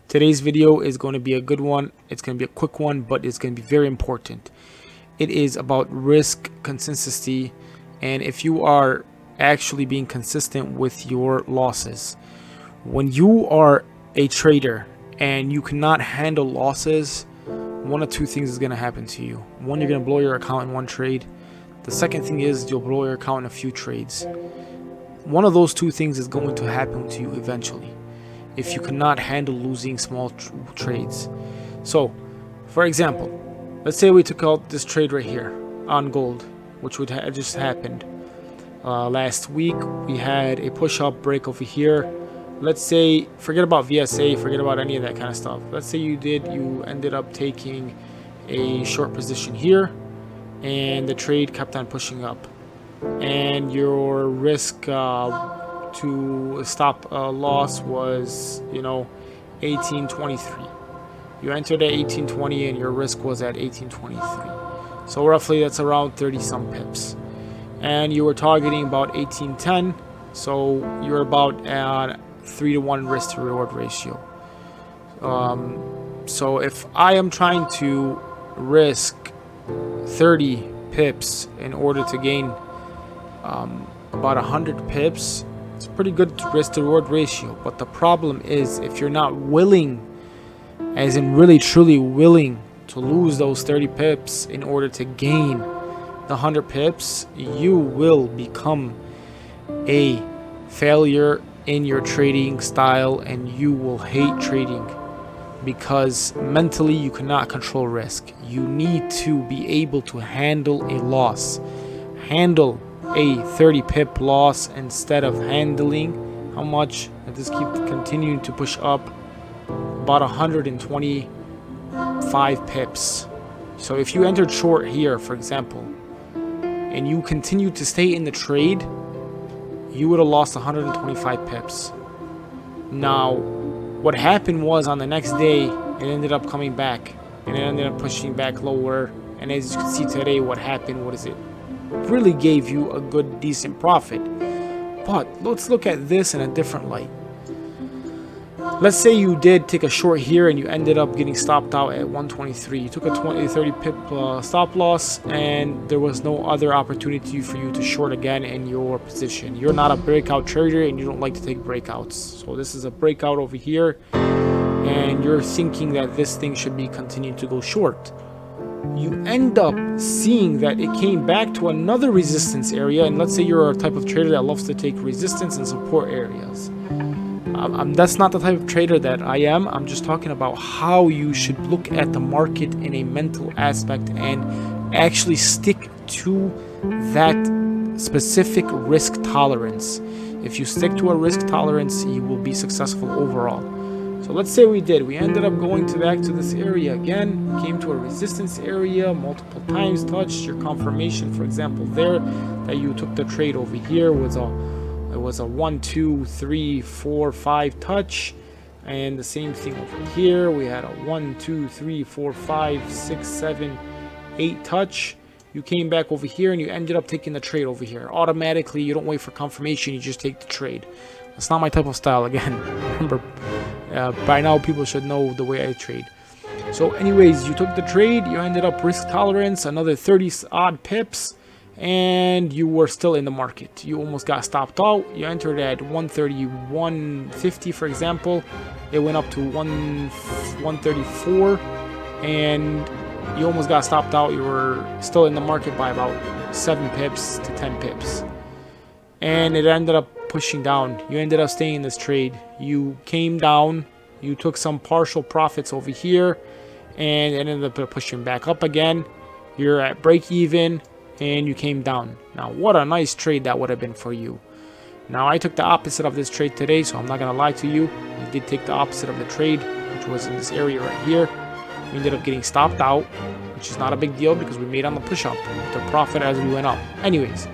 Today's video is going to be a good one. It's going to be a quick one, but it's going to be very important. It is about risk consistency, and if you are actually being consistent with your losses. When you are a trader and you cannot handle losses, one of two things is going to happen to you. One, you're going to blow your account in one trade. The second thing is you'll blow your account in a few trades. One of those two things is going to happen to you eventually if you cannot handle losing small trades. So, for example, let's say we took out this trade right here on gold, which would just happened last week. We had a push-up break over here. Let's say, forget about E.V.S.A, forget about any of that kind of stuff. Let's say you ended up taking a short position here, and the trade kept on pushing up, and your risk to stop loss was 1823. You entered at 1820 and your risk was at 1823, so roughly that's around 30 some pips, and you were targeting about 1810, so you're about at 3-to-1 risk to reward ratio. So if I am trying to risk 30 pips in order to gain about 100 pips, it's a pretty good risk to reward ratio. But the problem is, if you're not willing, as in really truly willing, to lose those 30 pips in order to gain the 100 pips, you will become a failure in your trading style, and you will hate trading because mentally you cannot control risk. You need to be able to handle a loss, handle a 30 pip loss, instead of handling how much, and this keep continuing to push up, about 125 pips. So if you entered short here, for example, and you continue to stay in the trade, you would have lost 125 pips. Now, what happened was, on the next day, it ended up coming back, and it ended up pushing back lower. And as you can see today, what happened, what is it? Really gave you a good, decent profit. But let's look at this in a different light. Let's say you did take a short here and you ended up getting stopped out at 123. You took a 30 pip stop loss, and there was no other opportunity for you to short again in your position. You're not a breakout trader and you don't like to take breakouts. So this is a breakout over here, and you're thinking that this thing should be continuing to go short. You end up seeing that it came back to another resistance area, and let's say you're a type of trader that loves to take resistance and support areas. That's not the type of trader that I am. I'm just talking about how you should look at the market in a mental aspect and actually stick to that specific risk tolerance. If you stick to a risk tolerance, you will be successful overall. So let's say we ended up going back to this area again, came to a resistance area multiple times, touched your confirmation, for example, there that you took the trade over here was a 1, 2, 3, 4, 5 touch, and the same thing over here. We had a 1, 2, 3, 4, 5, 6, 7, 8 touch. You came back over here and you ended up taking the trade over here. Automatically, you don't wait for confirmation, you just take the trade. That's not my type of style. Again, remember, by now people should know the way I trade. So anyways, you took the trade, you ended up risk tolerance, another 30 odd pips, and you were still in the market. You almost got stopped out. You entered at 131.50, for example. It went up to 134, and you almost got stopped out. You were still in the market by about 7 pips to 10 pips, and it ended up pushing down. You ended up staying in this trade. You came down, you took some partial profits over here, and it ended up pushing back up again. You're at break even, and you came down. Now, what a nice trade that would have been for you. Now, I took the opposite of this trade today, so I'm not gonna lie to you. I did take the opposite of the trade, which was in this area right here. We ended up getting stopped out, which is not a big deal because we made on the push up, the profit as we went up. Anyways,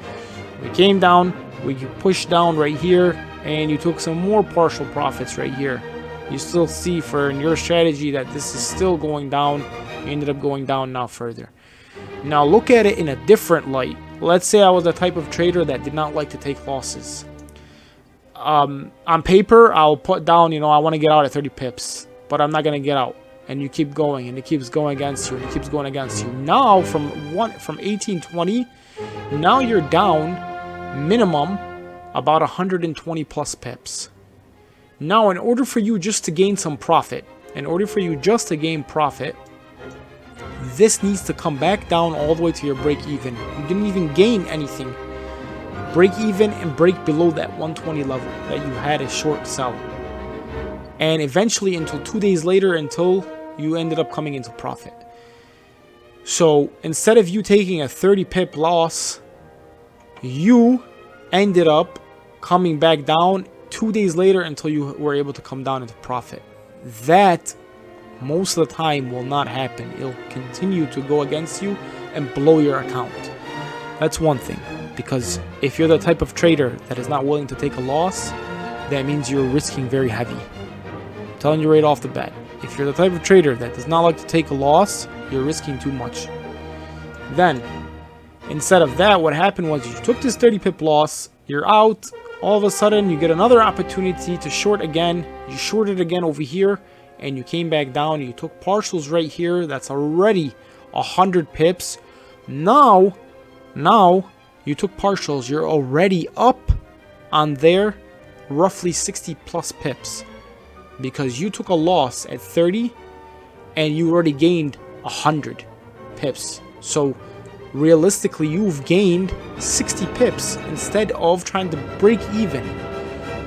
we came down, we pushed down right here, and you took some more partial profits right here. You still see, for in your strategy, that this is still going down. You ended up going down now further. Now look at it in a different light. Let's say I was the type of trader that did not like to take losses. On paper, I'll put down, I want to get out at 30 pips. but I'm not going to get out. And you keep going, and it keeps going against you, and it keeps going against you. Now, from 1820, now you're down minimum about 120 plus pips. Now, in order for you just to gain some profit, this needs to come back down all the way to your break even. You didn't even gain anything. Break even and break below that 120 level that you had a short sell. And eventually until 2 days later, until you ended up coming into profit. So instead of you taking a 30 pip loss, you ended up coming back down 2 days later until you were able to come down into profit. That most of the time will not happen. It'll continue to go against you and blow your account. That's one thing, because if you're the type of trader that is not willing to take a loss, that means you're risking very heavy. I'm telling you right off the bat, if you're the type of trader that does not like to take a loss, you're risking too much. Then, instead of that, what happened was you took this 30 pip loss, you're out, all of a sudden you get another opportunity to short again, you shorted again over here, and you came back down, you took partials right here, that's already 100 pips. Now you took partials, you're already up on there roughly 60 plus pips, because you took a loss at 30 and you already gained 100 pips. So realistically, you've gained 60 pips instead of trying to break even.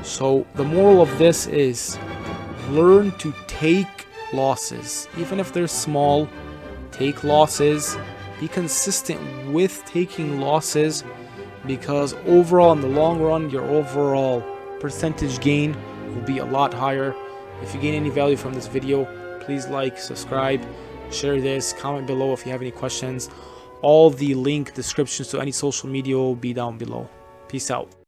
So the moral of this is learn to take losses. Even if they're small, take losses. Be consistent with taking losses, because overall, in the long run, your overall percentage gain will be a lot higher. If you gain any value from this video, please like, subscribe, share this, comment below if you have any questions. All the link descriptions to any social media will be down below. Peace out.